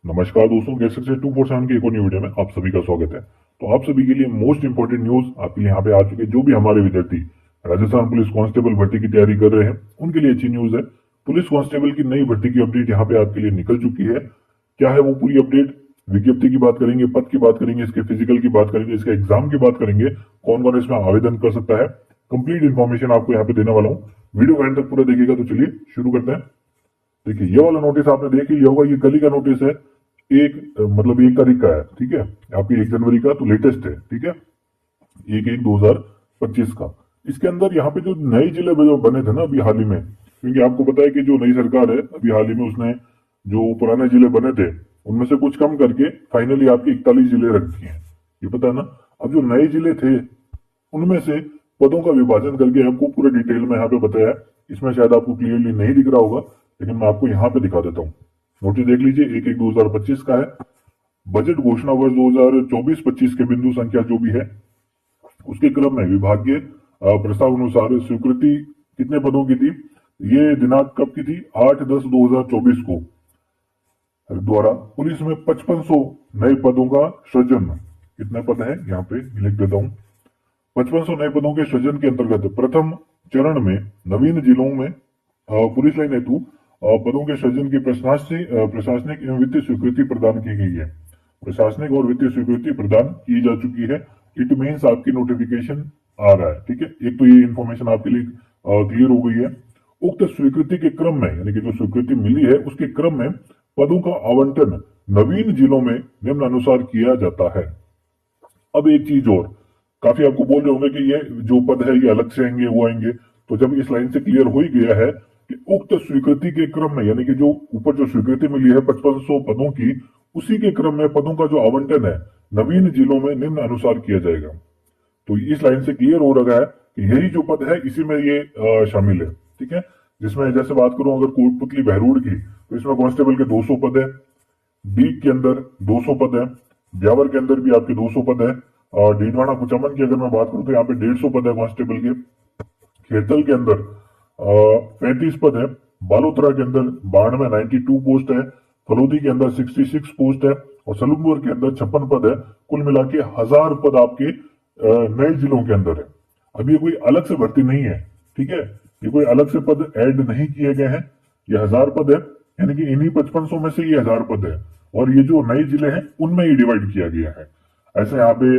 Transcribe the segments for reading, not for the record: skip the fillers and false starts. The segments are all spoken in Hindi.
नमस्कार दोस्तों, कैसे से 247 के एक और न्यू वीडियो में आप सभी का स्वागत है। तो आप सभी के लिए मोस्ट इंपोर्टेंट न्यूज आपके यहाँ पे आ चुके हैं। जो भी हमारे विद्यार्थी राजस्थान पुलिस कांस्टेबल भर्ती की तैयारी कर रहे हैं उनके लिए अच्छी न्यूज है। पुलिस कांस्टेबल की नई भर्ती की अपडेट यहाँ पे आपके लिए निकल चुकी है। क्या है वो पूरी अपडेट? विज्ञप्ति की बात करेंगे, पद की बात करेंगे, इसके फिजिकल की बात करेंगे, इसके एग्जाम की बात करेंगे, कौन कौन इसमें आवेदन कर सकता है। कंप्लीट इन्फॉर्मेशन आपको यहाँ पे देने वाला हूँ। वीडियो को एंड तक पूरा देखिएगा। तो चलिए शुरू करते हैं। देखिए, ये वाला नोटिस आपने देख ही लिया होगा। ये कल ही का नोटिस है। मतलब 1 तारीख का है, ठीक है। आपकी 1 जनवरी का तो लेटेस्ट है, ठीक है। 1/1/2025 का। इसके अंदर यहाँ पे जो नए जिले जो बने थे ना अभी हाल ही में, क्योंकि आपको पता है कि जो नई सरकार है अभी हाल ही में उसने जो पुराने जिले बने थे उनमें से कुछ कम करके फाइनली आपके 41 जिले रख दिए हैं। ये पता है ना। अब जो नए जिले थे उनमें से पदों का विभाजन करके आपको पूरे डिटेल में यहाँ पे बताया है। इसमें शायद आपको क्लियरली नहीं दिख रहा होगा, लेकिन मैं आपको यहाँ पे दिखा देता हूँ। नोटिस देख लीजिए, 1/1/2025 का है। बजट घोषणा वर्ष 2024-25 के बिंदु संख्या जो भी है उसके क्रम में विभागीय प्रस्ताव अनुसार स्वीकृति कितने पदों की थी? ये दिनांक कब की थी? 8/10/2024 को द्वारा पुलिस में 5500 नए पदों का सृजन। कितने पद है यहाँ पे लिख देता हूँ। 5500 नए पदों के सृजन के अंतर्गत प्रथम चरण में नवीन जिलों में पुलिस लाइन हेतु पदों के सृजन की प्रशासनिक एवं वित्तीय स्वीकृति प्रदान की गई है। प्रशासनिक और वित्तीय स्वीकृति प्रदान की जा चुकी है। इट मीन्स आपकी नोटिफिकेशन आ रहा है, ठीक है। एक तो ये इन्फॉर्मेशन आपके लिए क्लियर हो गई है। उक्त स्वीकृति के क्रम में, यानी कि जो स्वीकृति मिली है उसके क्रम में पदों का आवंटन नवीन जिलों में निम्नानुसार किया जाता है। अब एक चीज और, काफी आपको बोल रहे होंगे कि ये जो पद है ये अलग से आएंगे वो आएंगे। तो जब इस लाइन से क्लियर हो ही गया है कि उक्त स्वीकृति के क्रम में, यानी कि जो ऊपर जो स्वीकृति मिली है 5500 पदों की, उसी के क्रम में पदों का जो आवंटन है नवीन जिलों में निम्न अनुसार किया जाएगा। तो इस लाइन से क्लियर हो रहा है कि यही जो पद है इसी में ये शामिल है, ठीक है। जिसमें जैसे बात करूं अगर कोटपुतली बहरूड़ की, तो इसमें कांस्टेबल के 200 पद है। डीग के अंदर 200 पद है। ब्यावर के अंदर भी आपके 200 पद है। और डीडवाना कुचामन की अगर मैं बात करूं तो यहाँ पे 150 पद है कांस्टेबल के। खेतल के अंदर 35 पद है। बालोतरा के अंदर 92 92 पोस्ट है। फलोदी के अंदर 66 पोस्ट है। और सलूमपुर के अंदर 56 पद है। कुल मिला के 1000 पद आपके नए जिलों के अंदर है। अब ये कोई अलग से भर्ती नहीं है, ठीक है। ये कोई अलग से पद ऐड नहीं किए गए हैं। ये 1000 पद है, यानी कि इन्हीं 5500 में से ये 1000 पद है। और ये जो नए जिले हैं उनमें ही डिवाइड किया गया है। ऐसे यहाँ पे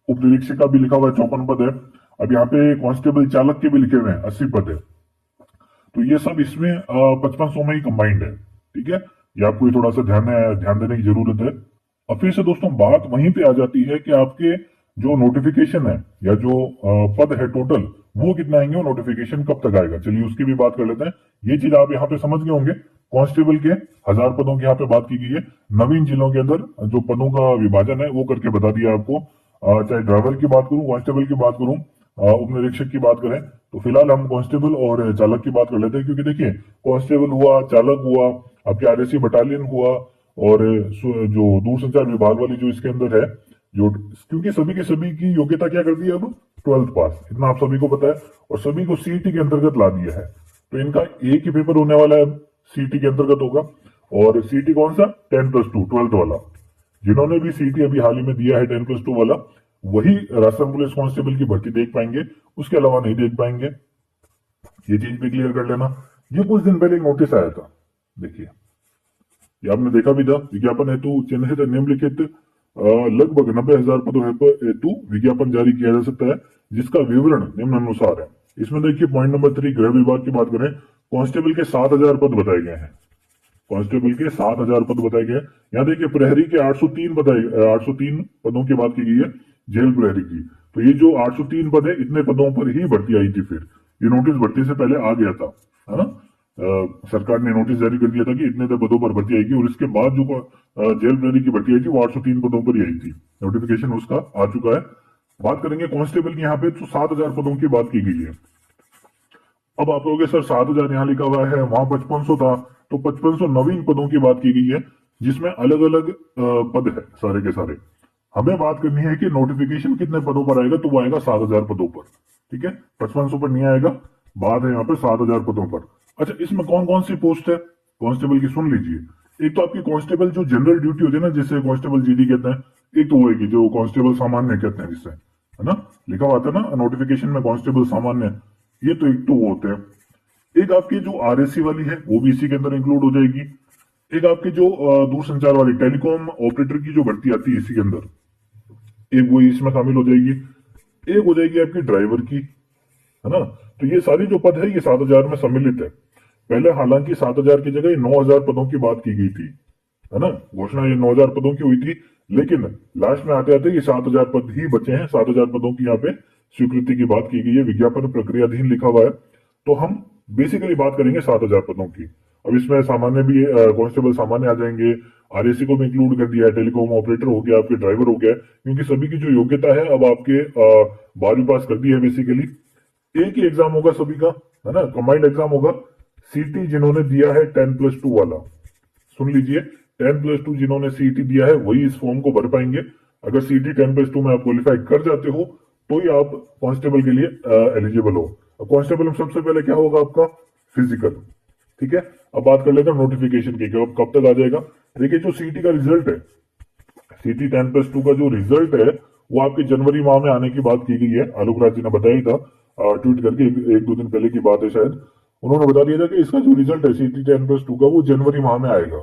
उप निरीक्षक का भी लिखा हुआ है, 54 पद है। अब यहाँ पे कांस्टेबल चालक के भी लिखे हुए हैं, 80 पद है। तो ये सब इसमें 5500 में ही कंबाइंड है, ठीक है। ये आपको ये थोड़ा सा ध्यान देने की जरूरत है। और फिर से दोस्तों बात वहीं पे आ जाती है कि आपके जो नोटिफिकेशन है या जो पद है टोटल, वो कितना आएंगे और नोटिफिकेशन कब तक आएगा। चलिए उसकी भी बात कर लेते हैं। ये चीज आप यहाँ पे समझ गए होंगे। कांस्टेबल के 1000 पदों की यहाँ पे बात की गई है। नवीन जिलों के अंदर जो पदों का विभाजन है वो करके बता दिया आपको। चाहे ड्राइवर की बात करूं, कांस्टेबल की बात करूं, उप निरीक्षक की बात करें, तो फिलहाल हम कांस्टेबल और चालक की बात कर लेते हैं। क्योंकि देखिए, कांस्टेबल हुआ, चालक हुआ, आपके आरएसी बटालियन हुआ, और जो दूरसंचार विभाग वाली जो इसके अंदर है, जो क्योंकि सभी के सभी की योग्यता क्या कर दी है अब? 12th पास। इतना आप सभी को पता है। और सभी को सीईटी के अंतर्गत ला दिया है। तो इनका एक ही पेपर होने वाला है, सीईटी के अंतर्गत होगा। और सीईटी कौन सा? 10+2, 12th वाला। जिन्होंने भी सीईटी अभी हाल ही में दिया है 10+2 वाला, वही राजस्थान पुलिस कांस्टेबल की भर्ती देख पाएंगे, उसके अलावा नहीं देख पाएंगे। ये चीज भी क्लियर कर लेना। ये कुछ दिन पहले नोटिस आया था, देखिए, ये आपने देखा भी था। विज्ञापन हेतु चिन्हित निम्नलिखित लगभग 90,000 पदों हेतु विज्ञापन जारी किया जा सकता है, जिसका विवरण निम्नानुसार है। इसमें देखिए पॉइंट नंबर 3, गृह विभाग की बात करें, कांस्टेबल के 7000 पद बताए गए हैं। कांस्टेबल के 7000 पद बताए गए। यहाँ देखिए प्रहरी के 803 पदों की बात की गई है, जेल प्रहरी की। तो ये जो 803 पद है, इतने पदों पर ही भर्ती आई थी। फिर ये नोटिस भर्ती से पहले आ गया था, है ना। सरकार ने नोटिस जारी कर दिया था कि इतने पदों पर भर्ती आएगी। और इसके बाद जो जेल प्रहरी की भर्ती आई थी वो 803 पदों पर ही आई थी। नोटिफिकेशन उसका आ चुका है। बात करेंगे कांस्टेबल की यहाँ पे, तो 7000 पदों की बात की गई है। अब आप कहोगे सर 7000 यहाँ लिखा हुआ है, वहां 5500 था। तो 5500 नवीन पदों की बात की गई है, जिसमें अलग अलग पद है सारे के सारे। हमें बात करनी है कि नोटिफिकेशन कितने पदों पर आएगा, तो वो आएगा 7000 पदों पर, ठीक है। 5500 पर नहीं आएगा। बात है यहाँ पर 7000 पदों पर। अच्छा, इसमें कौन कौन सी पोस्ट है कांस्टेबल की, सुन लीजिए। एक तो आपकी कांस्टेबल जो जनरल ड्यूटी होती है ना, जिसे कांस्टेबल जीडी कहते हैं, एक तो वो है कि जो कांस्टेबल सामान्य कहते हैं जिससे, है ना, लिखा हुआ था ना नोटिफिकेशन में कांस्टेबल सामान्य, ये तो एक तो वो होते हैं। एक आपकी जो आरएससी वाली है वो भी इसी के अंदर इंक्लूड हो जाएगी। एक आपकी जो दूरसंचार वाली टेलीकॉम ऑपरेटर की जो भर्ती आती है इसी के अंदर, एक वो इसमें शामिल हो जाएगी। एक हो जाएगी आपकी ड्राइवर की, है ना। तो ये सारी जो पद है ये 7,000 में सम्मिलित है। पहले हालांकि 7,000 की जगह 9,000 पदों की बात की गई थी, है ना, घोषणा ये 9,000 पदों की हुई थी, लेकिन लास्ट में आते आते ये 7,000 पद ही बचे हैं। 7,000 पदों की यहाँ पे स्वीकृति की बात की गई है, विज्ञापन प्रक्रियाधीन लिखा हुआ है। तो हम बेसिकली बात करेंगे 7,000 पदों की। अब इसमें सामान्य भी कांस्टेबल सामान्य आ जाएंगे, आरएसी को भी इंक्लूड कर दिया है, टेलीकॉम ऑपरेटर हो गया, आपके ड्राइवर हो गया, क्योंकि सभी की जो योग्यता है अब आपके 12वीं पास कर दी है बेसिकली। एक ही एग्जाम होगा सभी का, है ना, कंबाइंड एग्जाम होगा। सीटी जिन्होंने दिया है 10+2 वाला, सुन लीजिए, 10+2 जिन्होंने सीटी दिया है वही इस फॉर्म को भर पाएंगे। अगर सीटी 10+2 में आप क्वालिफाई कर जाते हो तो ही आप कांस्टेबल के लिए एलिजिबल हो। कांस्टेबल में सबसे पहले क्या होगा आपका फिजिकल, ठीक है। अब बात कर लेते हैं नोटिफिकेशन की, कब तक आ जाएगा। देखिए जो सीटी का रिजल्ट है, सीटी 10+2 का जो रिजल्ट है वो आपके जनवरी माह में आने की बात की गई है। आलोक राज जी ने बताया ही था, ट्वीट करके एक दो दिन पहले की बात है शायद, उन्होंने बता दिया था कि इसका जो रिजल्ट है सीटी 10+2 का वो जनवरी माह में आएगा।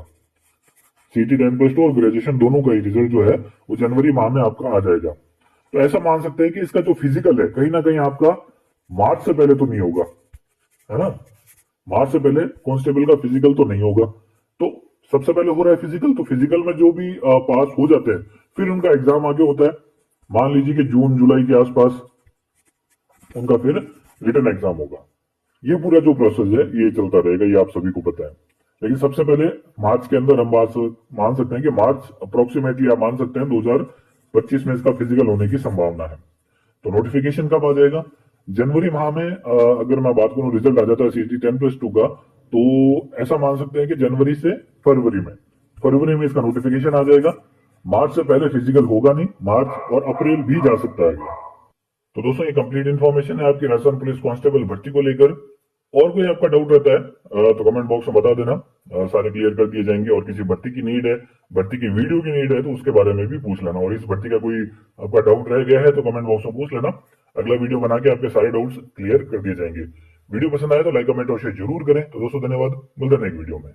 सीटी 10+2 और ग्रेजुएशन दोनों का ही रिजल्ट जो है वो जनवरी माह में आपका आ जाएगा। तो ऐसा मान सकते हैं कि इसका जो फिजिकल है कहीं ना कहीं आपका मार्च से पहले तो नहीं होगा, है ना, मार्च से पहले कांस्टेबल का फिजिकल तो नहीं होगा। तो सबसे पहले हो रहा है फिजिकल, तो फिजिकल में जो भी पास हो जाते हैं फिर उनका एग्जाम आगे होता है। मान लीजिए कि जून जुलाई के आसपास उनका फिर रिटर्न एग्जाम होगा। ये पूरा जो प्रोसेस है ये चलता रहेगा, ये आप सभी को पता है। लेकिन सबसे पहले मार्च के अंदर हम बात मान सकते हैं कि मार्च अप्रोक्सीमेटली आप मान सकते हैं 2025 में इसका फिजिकल होने की संभावना है। तो नोटिफिकेशन कब आ जाएगा, जनवरी माह में। अगर मैं बात करूं रिजल्ट आ जाता है सीटी 10+2 का, तो ऐसा मान सकते हैं कि जनवरी से फरवरी में इसका नोटिफिकेशन आ जाएगा। मार्च से पहले फिजिकल होगा नहीं, मार्च और अप्रैल भी जा सकता है। तो दोस्तों ये कंप्लीट इन्फॉर्मेशन है आपकी राजस्थान पुलिस कांस्टेबल भर्ती को लेकर। और कोई आपका डाउट रहता है तो कमेंट बॉक्स में बता देना, सारे क्लियर कर दिए जाएंगे। और किसी भर्ती की नीड है, भर्ती की वीडियो की नीड है, तो उसके बारे में भी पूछ लेना। और इस भर्ती का कोई आपका डाउट रह गया है तो कमेंट बॉक्स में पूछ लेना, अगला वीडियो बना के आपके सारे डाउट्स क्लियर कर दिए जाएंगे। वीडियो पसंद आए तो लाइक कमेंट और शेयर जरूर करें। तो दोस्तों धन्यवाद, मिलते हैं नेक्स्ट वीडियो में।